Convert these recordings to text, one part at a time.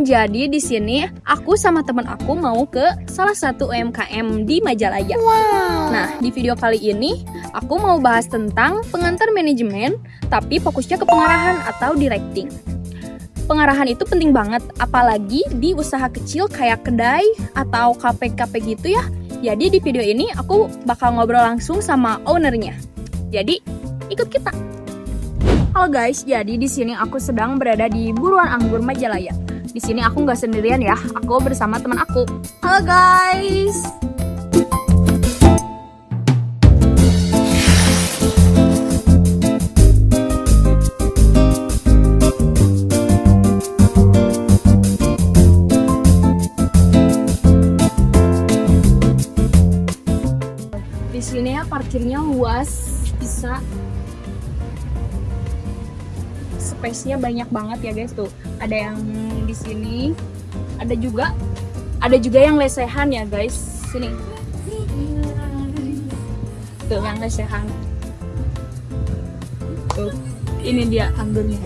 Jadi di sini aku sama teman aku mau ke salah satu UMKM di Majalaya. Nah, di video kali ini aku mau bahas tentang pengantar manajemen, tapi fokusnya ke pengarahan atau directing. Pengarahan itu penting banget, apalagi di usaha kecil kayak kedai atau kafe-kafe gitu ya. Jadi di video ini aku bakal ngobrol langsung sama ownernya. Jadi ikut kita. Halo guys, jadi di sini aku sedang berada di Buruan Anggur Majalaya. Di sini aku nggak sendirian ya, aku bersama teman aku. Halo guys. Di sini ya parkirnya luas, bisa space-nya banyak banget ya guys tuh. Ada yang di sini, ada juga yang lesehan ya guys. Sini. Tuh yang lesehan. Tuh, ini dia anggurnya.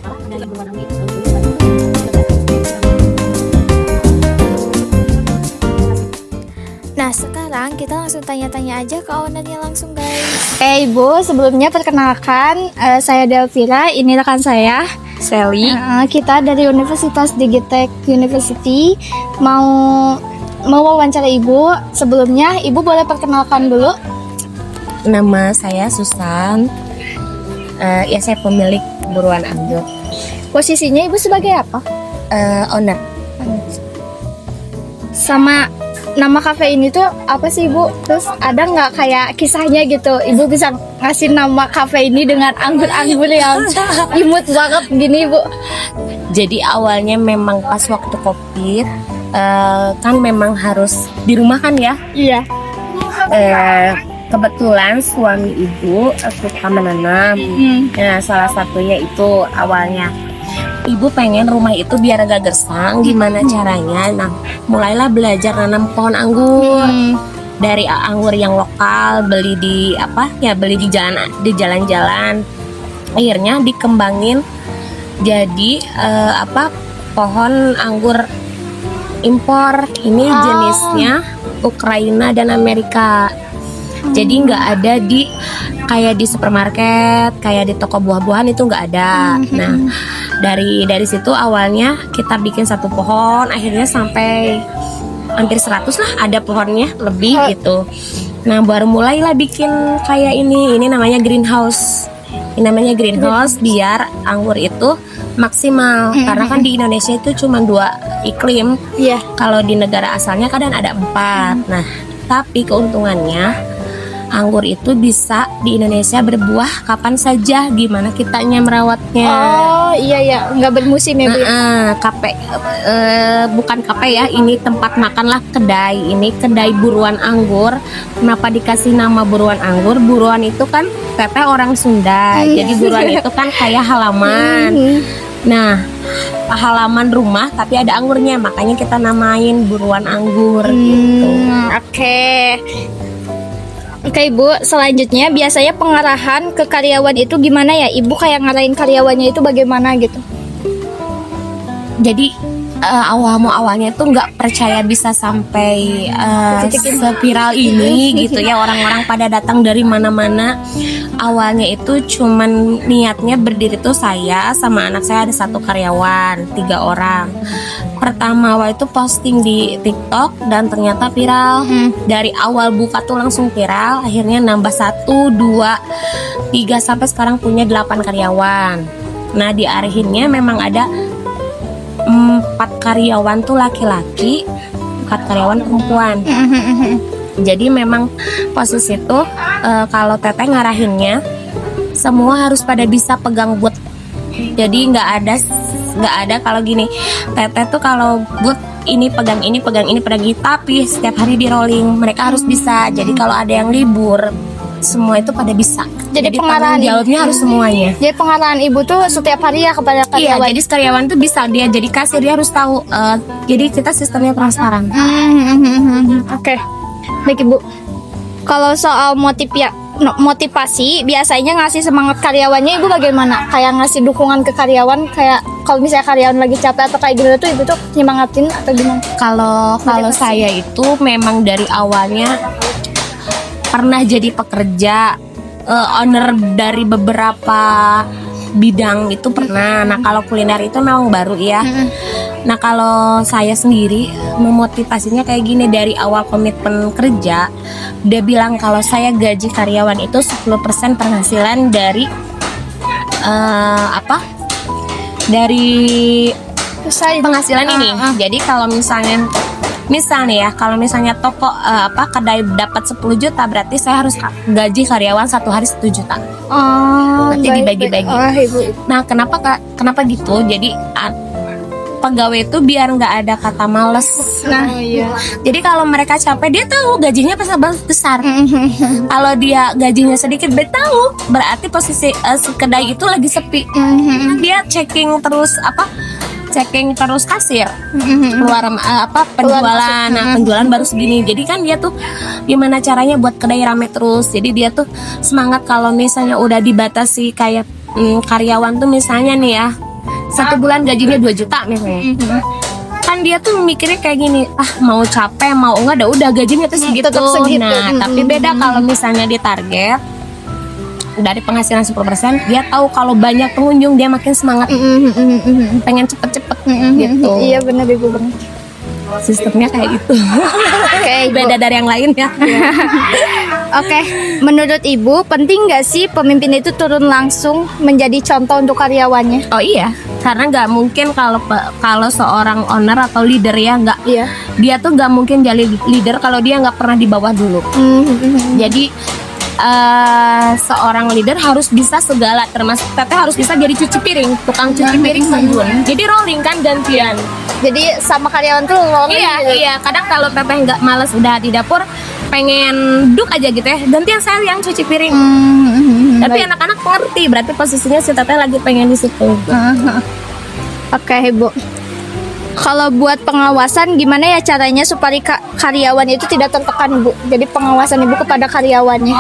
Nah, sekarang kita langsung tanya-tanya aja ke ownernya langsung, guys. Ibu, sebelumnya perkenalkan, saya Delvira, ini rekan saya, Sally. Kita dari Universitas Digitek University mau wawancara Ibu. Sebelumnya, Ibu boleh perkenalkan dulu. Nama saya Susan. Ya, saya pemilik Buruan Anggur. Posisinya Ibu sebagai apa? Owner. Sama nama kafe ini tuh apa sih Ibu? Terus ada nggak kayak kisahnya gitu? Ibu bisa ngasih nama kafe ini dengan anggur-anggur yang imut banget gini Ibu? Jadi awalnya memang pas waktu COVID, kan memang harus di rumah kan ya. Iya. Kebetulan suami ibu suka menanam. Nah, salah satunya itu awalnya ibu pengen rumah itu biar agak gersang. Gimana caranya? Nah, mulailah belajar nanam pohon anggur. Dari anggur yang lokal, beli di jalan-jalan. Akhirnya dikembangin jadi pohon anggur impor. Ini jenisnya Ukraina dan Amerika. Jadi nggak ada kayak di supermarket, kayak di toko buah-buahan itu nggak ada. Nah, dari situ awalnya kita bikin satu pohon, akhirnya sampai hampir 100 lah ada pohonnya lebih gitu. Nah, baru mulailah bikin kayak ini namanya greenhouse. Ini namanya greenhouse biar anggur itu maksimal. Karena kan di Indonesia itu cuma 2 iklim. Iya. Kalau di negara asalnya kadang ada 4. Nah, tapi keuntungannya anggur itu bisa di Indonesia berbuah kapan saja, gimana kitanya merawatnya. Oh iya, nggak bermusim ya Bu? Kafe, bukan kafe ya, ini tempat makan lah, kedai. Ini kedai Buruan Anggur. Kenapa dikasih nama Buruan Anggur? Buruan itu kan teteh orang Sunda, jadi buruan itu kan kayak halaman. Nah, halaman rumah tapi ada anggurnya, makanya kita namain Buruan Anggur gitu. Oke Ibu, selanjutnya biasanya pengarahan ke karyawan itu gimana ya? Ibu kayak ngarahin karyawannya itu bagaimana gitu? Jadi awalnya tuh nggak percaya bisa sampai seviral ini gitu ya, orang-orang pada datang dari mana-mana. Awalnya itu cuman niatnya berdiri tuh saya sama anak saya, ada 1 karyawan, 3 orang. Pertama waktu itu posting di TikTok dan ternyata viral. Dari awal buka tuh langsung viral, akhirnya nambah 1, 2, 3 sampai sekarang punya 8 karyawan. Nah, di akhirnya memang ada 4 karyawan tuh laki-laki, 4 karyawan perempuan. Jadi memang posisi tuh kalau teteh ngarahinnya semua harus pada bisa pegang boot. Jadi nggak ada kalau gini, teteh tuh kalau boot ini pegang ini, tapi setiap hari di rolling. Mereka harus bisa. Jadi kalau ada yang libur, semua itu pada bisa. Jadi pengarahan jawabnya harus semuanya. Jadi pengarahan Ibu tuh setiap hari ya kepada karyawan. Iya, jadi karyawan tuh bisa, dia jadi kasir, dia harus tahu. Jadi kita sistemnya transparan. Oke. Baik Ibu. Kalau soal motivasi, biasanya ngasih semangat karyawannya ibu bagaimana? Kayak ngasih dukungan ke karyawan, kayak kalau misalnya karyawan lagi capek atau kayak gitu tuh ibu tuh nyemangatin atau gimana? Kalau saya itu memang dari awalnya pernah jadi pekerja, owner dari beberapa bidang itu pernah. Nah kalau kuliner itu memang baru ya. Nah kalau saya sendiri memotivasinya kayak gini, dari awal komitmen kerja dia bilang kalau saya gaji karyawan itu 10% penghasilan dari dari penghasilan ini. Jadi kalau misalnya ya, kalau misalnya toko kedai dapat 10 juta, berarti saya harus gaji karyawan satu hari 1 juta. Nanti dibagi-bagi. Nah, kenapa gitu? Jadi pegawai itu biar nggak ada kata males. Nah, jadi kalau mereka capek, dia tahu gajinya pasti besar. Kalau dia gajinya sedikit, dia tahu berarti posisi kedai itu lagi sepi. Dia checking terus kasir, keluar penjualan. Nah, penjualan baru segini. Jadi kan dia tuh gimana caranya buat kedai rame terus. Jadi dia tuh semangat kalau misalnya udah dibatasi kayak karyawan tuh misalnya nih ya, 1 bulan gajinya 2 juta misalnya. Kan dia tuh mikirnya kayak gini, mau capek mau enggak udah gajinya tuh segitu. Nah, tapi beda kalau misalnya dia target dari penghasilan 10%, dia tahu kalau banyak pengunjung dia makin semangat, pengen cepet-cepet gitu. Iya benar ibu, benar. Sistemnya kayak gitu. Beda dari yang lain ya. Oke, menurut ibu penting nggak sih pemimpin itu turun langsung menjadi contoh untuk karyawannya? Oh iya, karena nggak mungkin kalau seorang owner atau leader ya dia tuh nggak mungkin jadi leader kalau dia nggak pernah di bawah dulu. Jadi seorang leader harus bisa segala, termasuk teteh harus bisa jadi cuci piring, tukang cuci piring penjual. Jadi rolling kan, gantian. Jadi sama karyawan tuh rolling. Iya. Kadang kalau teteh nggak males udah di dapur, pengen duduk aja gitu ya, gantian saya yang cuci piring. Tapi anak-anak ngerti, berarti posisinya si teteh lagi pengen di situ. Oke, ibu. Kalau buat pengawasan gimana ya caranya supaya karyawan itu tidak tertekan ibu? Jadi pengawasan ibu kepada karyawannya.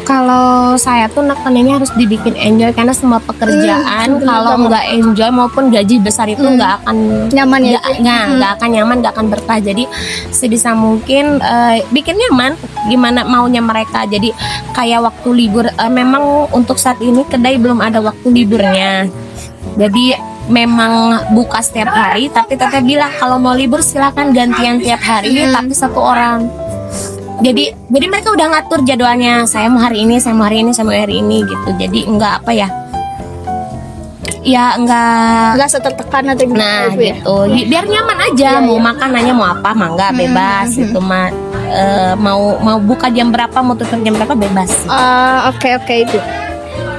Kalau saya tuh nekanannya harus dibikin enjoy, karena semua pekerjaan kalau nggak enjoy maupun gaji besar itu nggak akan nyaman ya. Nggak akan nyaman, nggak akan berkah. Jadi sebisa mungkin bikin nyaman gimana maunya mereka. Jadi kayak waktu libur, memang untuk saat ini kedai belum ada waktu liburnya. Jadi memang buka setiap hari, tapi teteh bilang kalau mau libur silakan gantian tiap hari, tapi 1 orang. Jadi mereka udah ngatur jadwalnya, saya mau hari ini, saya mau hari ini, saya mau hari ini gitu. Jadi enggak enggak setertekan atau gimana. Nah ibu, ya? gitu, biar nyaman aja. Mau makan nanya mau apa, mangga bebas itu mah. Mau buka jam berapa, mau tutup jam berapa bebas. Oke ibu.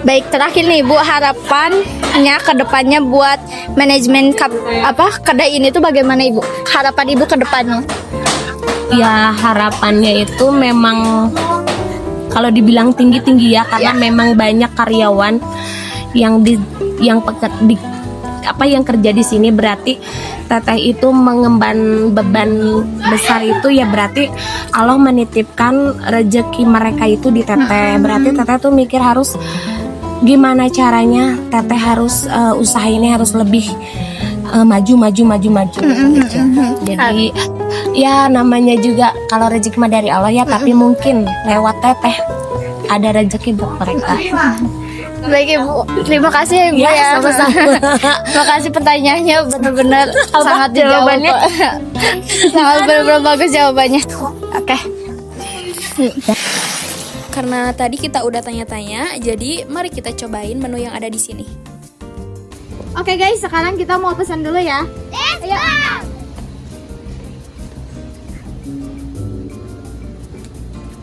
Baik, terakhir nih ibu, harapannya ke depannya buat manajemen kedai ini tuh bagaimana ibu? Harapan ibu ke depannya? Ya harapannya itu memang kalau dibilang tinggi ya, karena memang banyak karyawan yang kerja di sini. Berarti teteh itu mengemban beban besar itu ya, berarti Allah menitipkan rezeki mereka itu di teteh. Berarti teteh tuh mikir harus gimana caranya teteh harus usaha ini harus lebih maju gitu. Jadi ya namanya juga kalau rezeki mah dari Allah ya, tapi mungkin lewat teteh ada rezeki buat mereka. Baik ibu, terima kasih ya ibu ya. Sama-sama. Terima kasih pertanyaannya, benar-benar sangat jawabannya. Sangat benar-benar bagus jawabannya. Oke. Karena tadi kita udah tanya-tanya, jadi mari kita cobain menu yang ada di sini. Oke guys, sekarang kita mau pesan dulu ya. Ayo.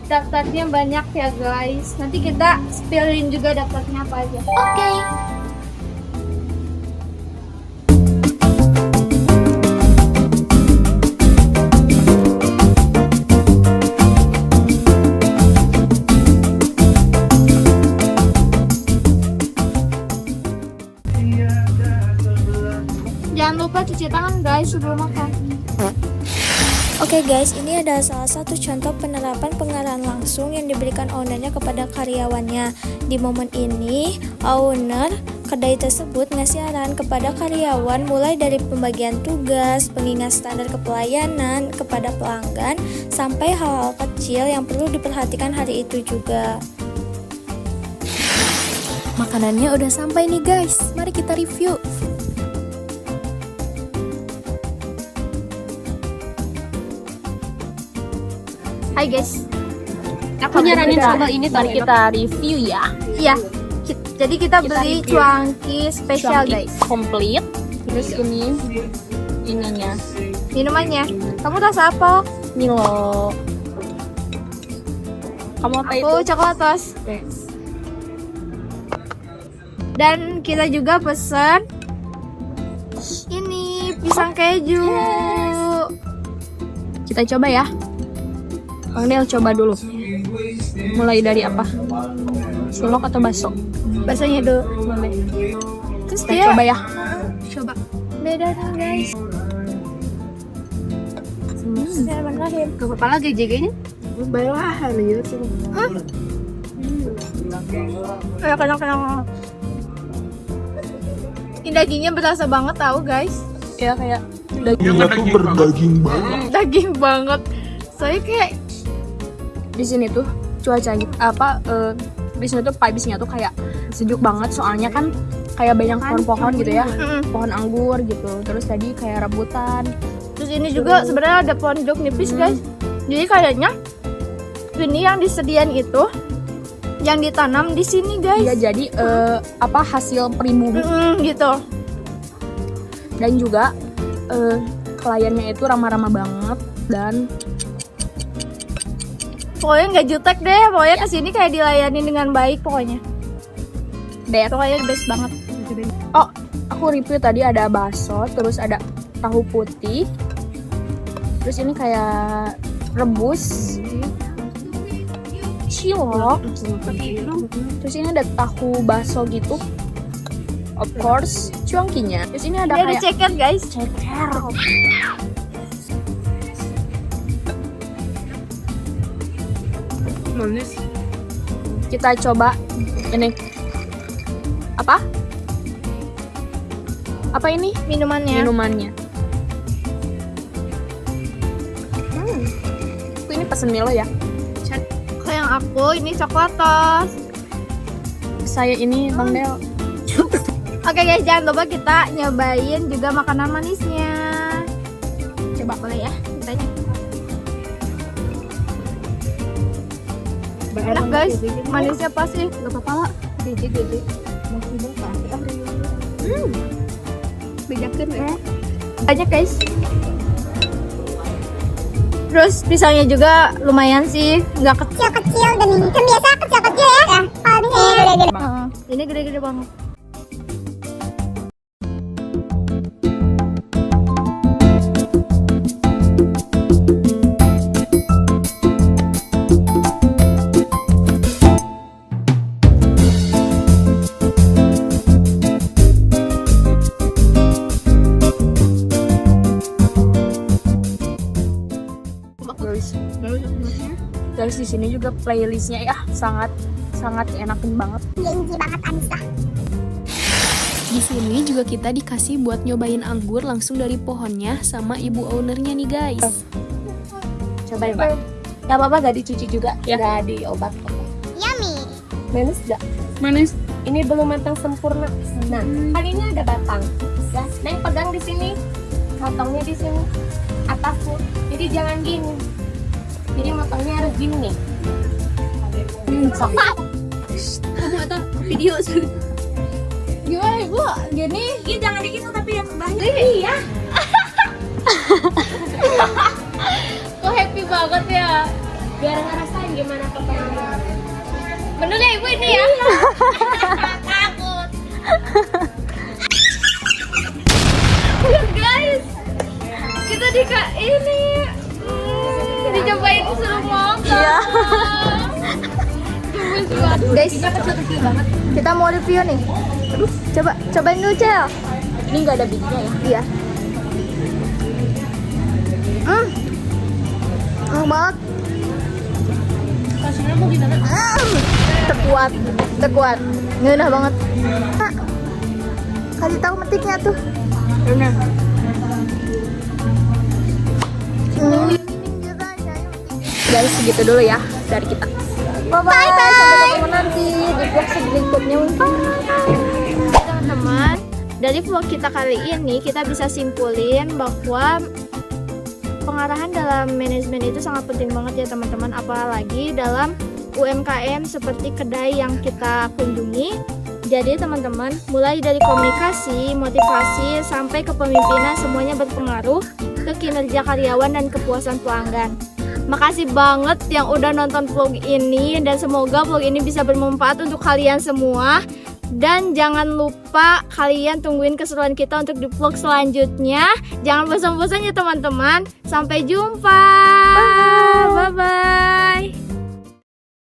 Daftarnya banyak ya guys. Nanti kita spillin juga daftarnya apa aja. Oke. Jangan lupa cuci tangan guys sebelum makan. Oke guys, ini adalah salah satu contoh penerapan pengarahan langsung yang diberikan ownernya kepada karyawannya. Di momen ini, owner kedai tersebut ngasih arahan kepada karyawan mulai dari pembagian tugas, pengingat standar kepelayanan kepada pelanggan, sampai hal-hal kecil yang perlu diperhatikan hari itu juga. Makanannya udah sampai nih guys, mari kita review. Hai guys. Aku nyaranin sambal ini tadi kita review ya. Iya. Jadi kita beli cuanki spesial guys. Komplit. Terus ini ininya Minumannya. Kamu rasa apa? Milo. Kamu apa itu? Aku coklat tos. Dan kita juga pesen ini pisang keju. Kita coba ya. Bang Del coba dulu. Mulai dari apa? Cilok atau bakso? Baksonya dulu. Boleh. Terus Kita dia coba ya. coba. Beda nih guys. Saya benerin. Gak apa-apa lagi jaganya. Bawahan ya sih. Ya kenang-kenang. Ini dagingnya berasa banget tahu guys. Ya kayak Dagingnya tuh berdaging banget. Daging banget. Soalnya kayak di sini tuh cuacanya di sini tuh vibes-nya tuh kayak sejuk banget soalnya kan kayak banyak pohon-pohon gitu ya. Pohon anggur gitu. Terus tadi kayak rambutan. terus ini juga sebenarnya ada pohon jeruk nipis guys. Jadi kayaknya ini yang disediain itu yang ditanam di sini guys. Ya jadi hasil pribumi Gitu. dan juga kliennya itu ramah-ramah banget dan Pokoknya nggak jutek deh. Pokoknya kesini kayak dilayani dengan baik pokoknya. Pokoknya best banget. oh aku review tadi ada bakso, terus ada tahu putih, terus ini kayak rebus, cilok, terus ini ada tahu bakso gitu, of course cuankinya, terus ini ada Ini ada kayak ceker guys. ceker. Manis. Kita coba ini apa ini Minumannya. minumannya. Aku ini pesen Milo ya. Kalau yang aku ini coklat tos. Saya ini Bang Del. Oke guys, jangan lupa kita nyobain juga makanan manisnya. Coba boleh ya, kitanya. Enak guys, manisnya pasti. Gak apa-apa lah. Bedakan ya. Banyak guys. Terus pisangnya juga lumayan sih, nggak kecil dan kan biasa kecil ya. Ini gede-gede banget. Guys, di sini juga playlistnya ya sangat enakin banget. Di sini juga kita dikasih buat nyobain anggur langsung dari pohonnya sama ibu ownernya nih guys. Coba ya Pak. Gak apa-apa, gak dicuci juga, Ya. gak diobat. Yummy. Manis gak? Manis. Ini belum matang sempurna. Nah, kan ini ada batang. Ya, Neng pegang di sini, motongnya di sini, atasnya. Jadi jangan gini. Jadi motongnya harus gini nih. Sok. Video Gimana ibu? Gini? Iya jangan gitu tapi yang banyak. Iya. Kok happy banget ya? Biar ngerasain gimana potongnya. Bener ya ibu ini ya? Takut. Guys, kita dicobain suruh makan. Iya. Guys, kecil banget. Kita mau review nih. Aduh, cobain dulu Cel. ini nggak ada bijinya ya. Iya. banget. Terkuat, terkuat. Ngeunah banget. Nah, kasih tahu metiknya tuh. Benar. Jadi segitu dulu ya dari kita. Bye bye. Sampai ketemu nanti di vlog berikutnya mungkin. Teman-teman, dari vlog kita kali ini kita bisa simpulin bahwa pengarahan dalam manajemen itu sangat penting banget ya teman-teman, apalagi dalam UMKM seperti kedai yang kita kunjungi. Jadi teman-teman, mulai dari komunikasi, motivasi, sampai kepemimpinan semuanya berpengaruh ke kinerja karyawan dan kepuasan pelanggan. Makasih banget yang udah nonton vlog ini, dan semoga vlog ini bisa bermanfaat untuk kalian semua. Dan jangan lupa kalian tungguin keseruan kita untuk di vlog selanjutnya. Jangan bosan-bosan ya teman-teman. Sampai jumpa.